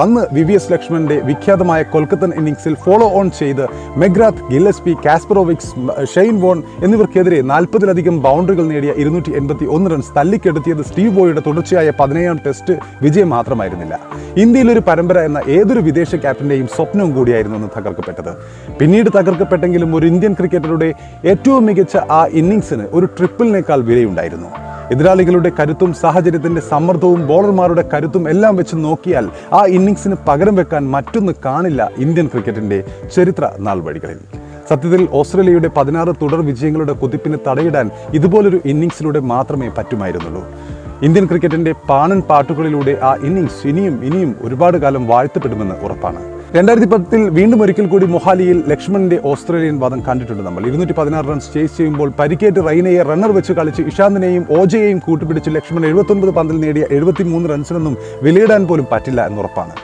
അന്ന് VVS ലക്ഷ്മണന്റെ വിഖ്യാതമായ കൊൽക്കത്തൻ ഇന്നിംഗ്സിൽ ഫോളോ ഓൺ ചെയ്ത് മെഗ്രാത്ത്, ഗില്ലസ്പി, കാസ്പറോവിക്സ്, ഷെയ്ൻ വോൺ എന്നിവർക്കെതിരെ 40-ലധികം ബൗണ്ടറികൾ നേടിയ 281 റൺസ് തല്ലിക്കെടുത്തിയത് സ്റ്റീവ് ബോയുടെ തുടർച്ചയായ 17ാം ടെസ്റ്റ് വിജയം മാത്രമായിരുന്നില്ല. ഇന്ത്യയിലൊരു പരമ്പര എന്ന ഏതൊരു വിദേശ ക്യാപ്റ്റന്റെയും സ്വപ്നവും കൂടിയായിരുന്നു അന്ന് തകർക്കപ്പെട്ടത്. പിന്നീട് തകർക്കപ്പെട്ടെങ്കിലും ഒരു ഇന്ത്യൻ ക്രിക്കറ്ററുടെ ഏറ്റവും മികച്ച ആ ഇന്നിംഗ്സിന് ഒരു ട്രിപ്പിളിനേക്കാൾ വിലയുണ്ടായിരുന്നു. എതിരാളികളുടെ കരുത്തും സാഹചര്യത്തിന്റെ സമ്മർദ്ദവും ബോളർമാരുടെ കരുത്തും എല്ലാം വെച്ച് നോക്കിയാൽ ആ ഇന്നിംഗ്സിന് പകരം വെക്കാൻ മറ്റൊന്ന് കാണില്ല ഇന്ത്യൻ ക്രിക്കറ്റിന്റെ ചരിത്ര നാൾവഴികളിൽ. സത്യത്തിൽ ഓസ്ട്രേലിയയുടെ 16 തുടർ വിജയങ്ങളുടെ കുതിപ്പിന് തടയിടാൻ ഇതുപോലൊരു ഇന്നിംഗ്സിലൂടെ മാത്രമേ പറ്റുമായിരുന്നുള്ളൂ. ഇന്ത്യൻ ക്രിക്കറ്റിന്റെ പാണൻ പാട്ടുകളിലൂടെ ആ ഇന്നിംഗ്സ് ഇനിയും ഒരുപാട് കാലം വാഴ്ത്തപ്പെടുമെന്ന് ഉറപ്പാണ്. 2010 വീണ്ടും ഒരിക്കൽ കൂടി മൊഹാലിയിൽ ലക്ഷ്മണന്റെ ഓസ്ട്രേലിയൻ വാദം കണ്ടിട്ടുണ്ട് നമ്മൾ. 216 റൺസ് ചേസ് ചെയ്യുമ്പോൾ പരിക്കേറ്റ് റൈനയെ റണ്ണർ വെച്ച് കളിച്ച് ഇഷാന്തിനെയും ഓജയെയും കൂട്ടുപിടിച്ച് ലക്ഷ്മൺ 79 പന്തിൽ നേടിയ 73 റൺസിനൊന്നും വിലയിടാൻ പോലും പറ്റില്ല എന്നുറപ്പാണ്.